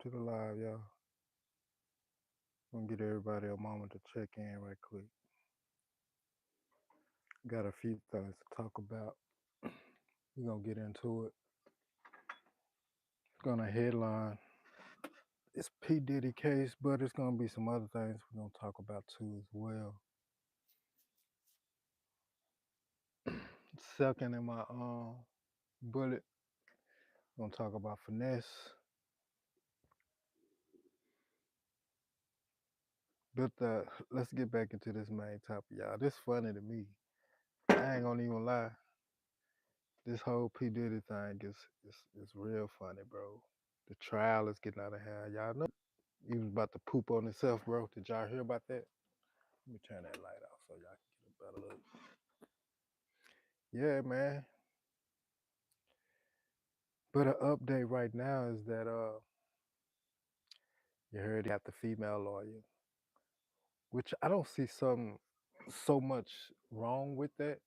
to the live, y'all. Gonna get everybody a moment to check in right quick. Got a few things to talk about. We're gonna get into it. Gonna headline. It's P. Diddy case, but it's gonna be some other things we're gonna talk about too as well. Second in my bullet, gonna talk about finesse. But let's get back into this main topic, y'all. This funny to me. I ain't gonna even lie. This whole P. Diddy thing is real funny, bro. The trial is getting out of hand. Y'all know he was about to poop on himself, bro. Did y'all hear about that? Let me turn that light off so y'all can get a better look. Yeah, man. But an update right now is that you heard he got the female lawyer, which I don't see some so much wrong with that.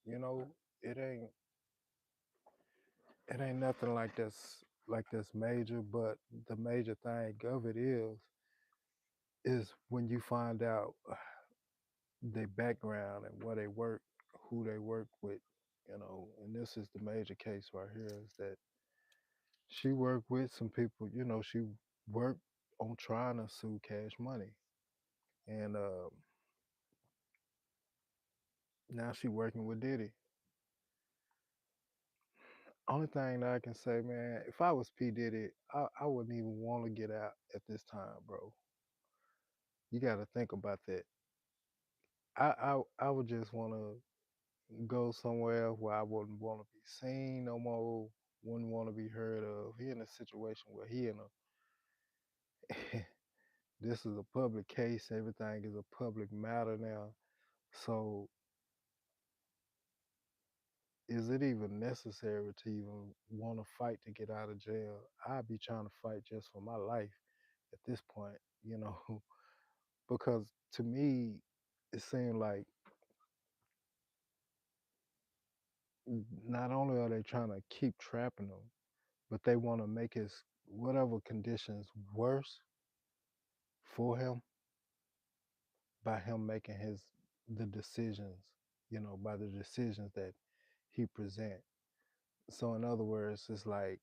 You know, it ain't it ain't nothing like this major, but the major thing of it is when you find out their background and where they work, who they work with, and this is the major case right here is that she worked with some people, she worked on trying to sue Cash Money. And now she working with Diddy. Only thing that I can say, man, if I was P. Diddy, I wouldn't even want to get out at this time, bro. You got to think about that. I would just want to go somewhere where I wouldn't want to be seen no more, wouldn't want to be heard of. He in a situation where he in a this is a public case, everything is a public matter now. So is it even necessary to even want to fight to get out of jail? I'd be trying to fight just for my life at this point, you know, because to me it seemed like not only are they trying to keep trapping him, but they want to make his whatever conditions worse for him by him making the decisions, by the decisions that he present. So in other words, it's like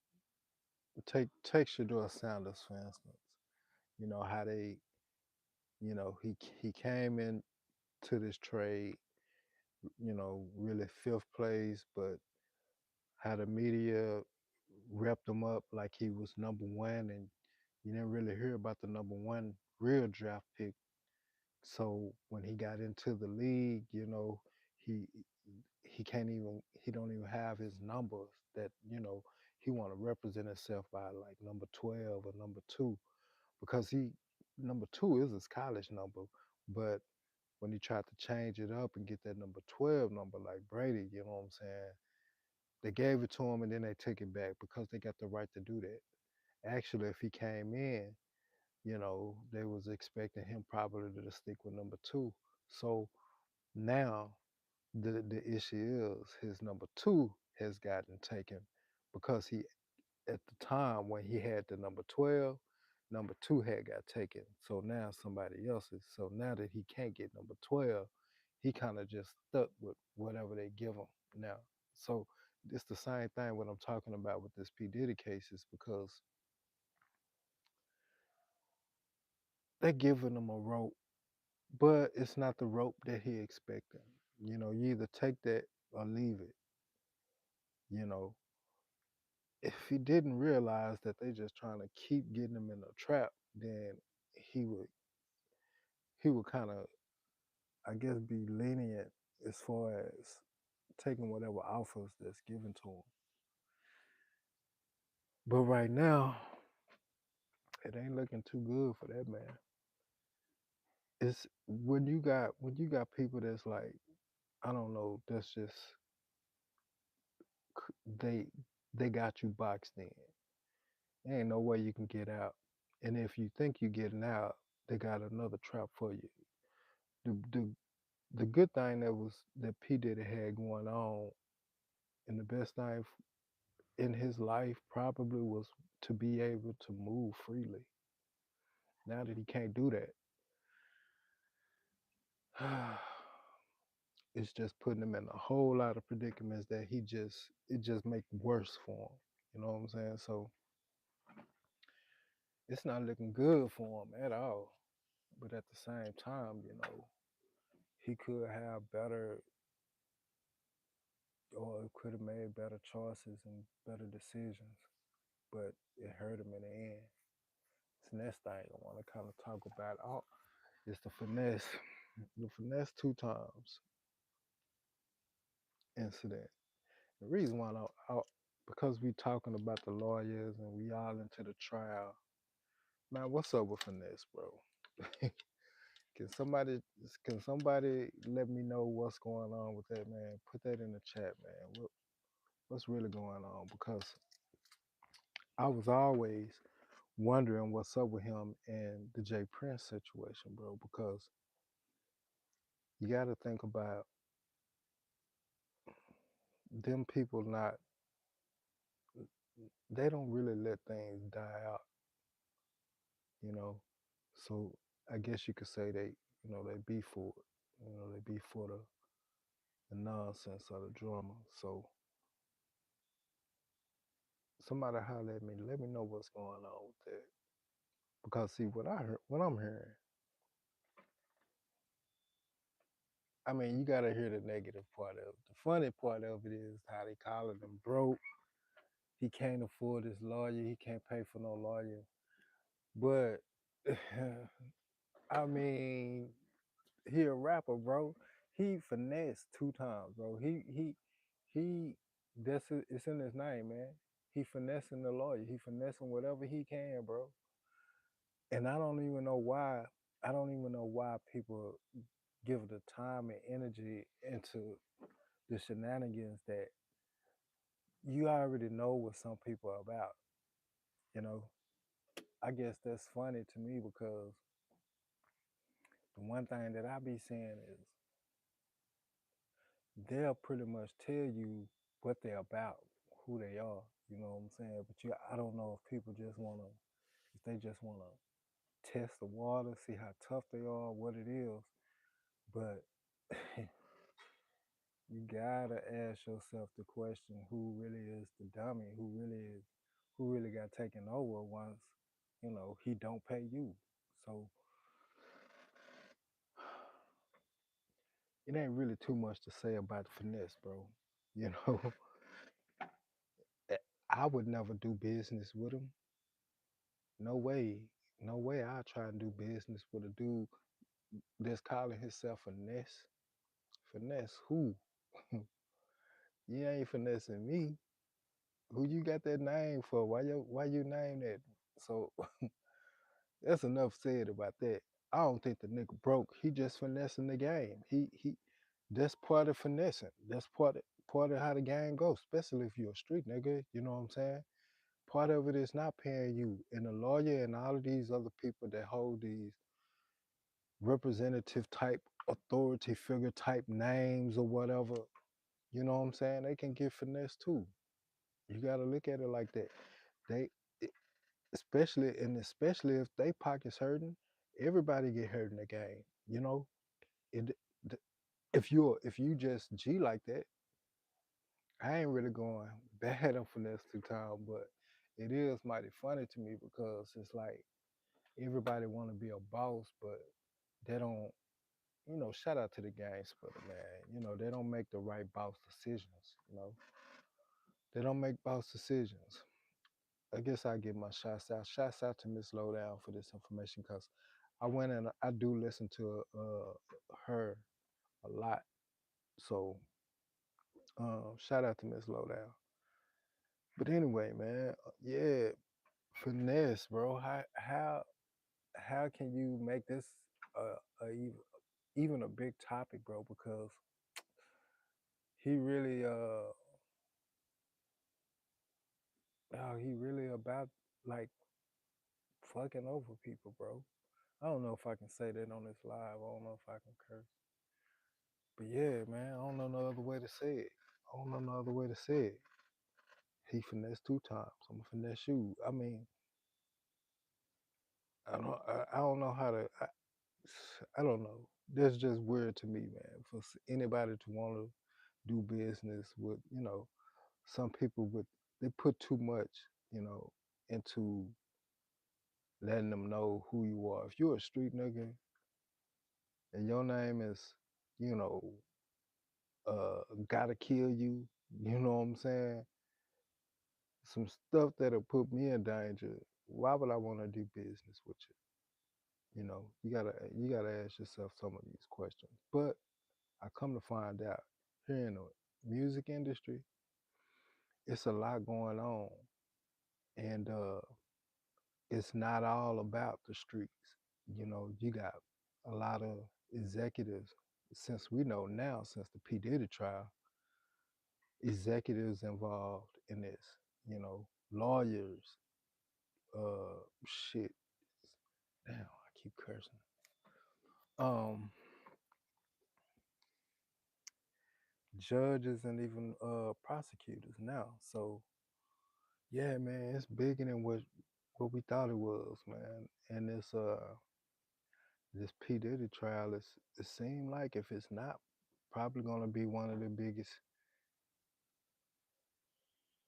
take Shador Sanders for instance. You know how he came in to this trade, really fifth place, but how the media repped him up like he was number one, and you didn't really hear about the number one real draft pick. So when he got into the league, he he don't even have his numbers that he want to represent himself by like number 12 or number 2 because he number 2 is his college number, but when he tried to change it up and get that number 12 number like Brady, you know what I'm saying? They gave it to him and then they took it back because they got the right to do that. Actually, if he came in, they was expecting him probably to stick with number 2. So now the issue is his number 2 has gotten taken because he at the time when he had the number 12, number 2 had got taken. So now somebody else's. So now that he can't get number 12, he kind of just stuck with whatever they give him now. So it's the same thing what I'm talking about with this P. Diddy case is because they're giving him a rope, but it's not the rope that he expecting. You either take that or leave it. You know, if he didn't realize that they just trying to keep getting him in a trap, then he would he would kind of, I guess, be lenient as far as taking whatever offers that's given to him. But right now, it ain't looking too good for that man. It's when you got people that's like, I don't know, that's just they they got you boxed in. There ain't no way you can get out. And if you think you're getting out, they got another trap for you. The the good thing that P Diddy had going on, and the best thing in his life probably was to be able to move freely. Now that he can't do that, it's just putting him in a whole lot of predicaments that it just make worse for him. You know what I'm saying? So it's not looking good for him at all. But at the same time, he could have better or could have made better choices and better decisions. But it hurt him in the end. This next thing I want to kind of talk about is the finesse. The finesse two times incident. The reason why because we talking about the lawyers and we all into the trial. Man, what's up with finesse, bro? can somebody can somebody let me know what's going on with that, man? Put that in the chat, man. What's really going on? Because I was always wondering what's up with him and the Jay Prince situation, bro. Because you got to think about them people not. They don't really let things die out, you know. So I guess you could say they be for it. They be for the nonsense or the drama. So somebody holler at me, let me know what's going on with that. Because see what I'm hearing, I mean, you gotta hear the negative part of it. The funny part of it is how they calling him broke. He can't afford his lawyer. He can't pay for no lawyer. But I mean, he a rapper, bro. He finessed two times, bro. He. It's in his name, man. He finessing the lawyer. He finessing whatever he can, bro. And I don't even know why. I don't even know why people give the time and energy into the shenanigans that you already know what some people are about. You know, I guess that's funny to me because the one thing that I be saying is they'll pretty much tell you what they're about, who they are. You know what I'm saying? But I don't know if people just wanna, if they just wanna test the water, see how tough they are, what it is. But you gotta ask yourself the question: who really is the dummy? Who really got taken over once he don't pay you? So it ain't really too much to say about finesse, bro. You know, I would never do business with him. No way. No way I try and do business with a dude that's calling himself finesse. Finesse who? You ain't finessing me. Who you got that name for? Why you name that? So that's enough said about that. I don't think the nigga broke. He just finessing the game. He that's part of finessing. That's part of how the game goes, especially if you're a street nigga. You know what I'm saying? Part of it is not paying you. And the lawyer and all of these other people that hold these representative type, authority figure type names or whatever, you know what I'm saying? They can get finesse too. You got to look at it like that. They, especially if they pockets hurting, everybody get hurt in the game. You know, it, if you just G like that, I ain't really going bad on finesse two times, but it is mighty funny to me because it's like everybody want to be a boss, but they don't. Shout out to the gang splitter, man. They don't make the right boss decisions. They don't make boss decisions. I guess I give my shots out. Shots out to Miss Lowdown for this information because I went and I do listen to her a lot. So shout out to Miss Lowdown. But anyway, man, yeah, finesse, bro. How can you make this even a big topic, bro? Because he really he really about like fucking over people, bro. I don't know if I can say that on this live. I don't know if I can curse. But yeah, man, I don't know no other way to say it. I don't know no other way to say it. He finessed 2 times. I'm gonna finesse you. I mean, I don't know how to. I don't know. That's just weird to me, man. For anybody to want to do business with, some people with they put too much, you know, into letting them know who you are. If you're a street nigga and your name is, you know, gotta kill you, you know what I'm saying? Some stuff that'll put me in danger. Why would I want to do business with you? You gotta ask yourself some of these questions. But I come to find out here in the music industry, it's a lot going on, and it's not all about the streets. You got a lot of executives. Since we know now, since the P Diddy trial, executives involved in this. Lawyers. Shit. Damn, I keep cursing. Um, Judges and even prosecutors now. So yeah, man, it's bigger than what we thought it was, man. And this P Diddy trial is it seemed like if it's not probably gonna be one of the biggest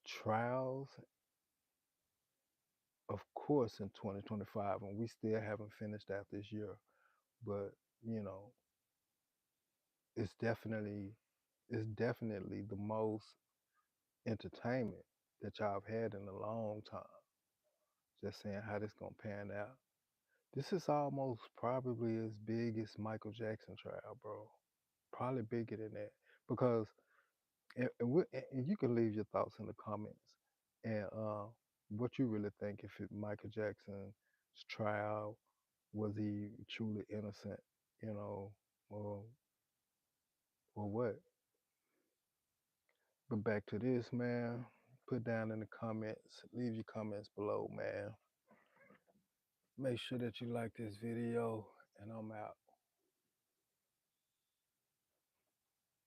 trials, of course, in 2025, and we still haven't finished out this year. But you know, it's definitely it's definitely the most entertainment that y'all have had in a long time. Just saying how this gonna pan out. This is almost probably as big as Michael Jackson trial, bro. Probably bigger than that because and you can leave your thoughts in the comments and what you really think if Michael Jackson's trial was he truly innocent, you know, or or what? But back to this, man. Put down in the comments. Leave your comments below, man. Make sure that you like this video, and I'm out.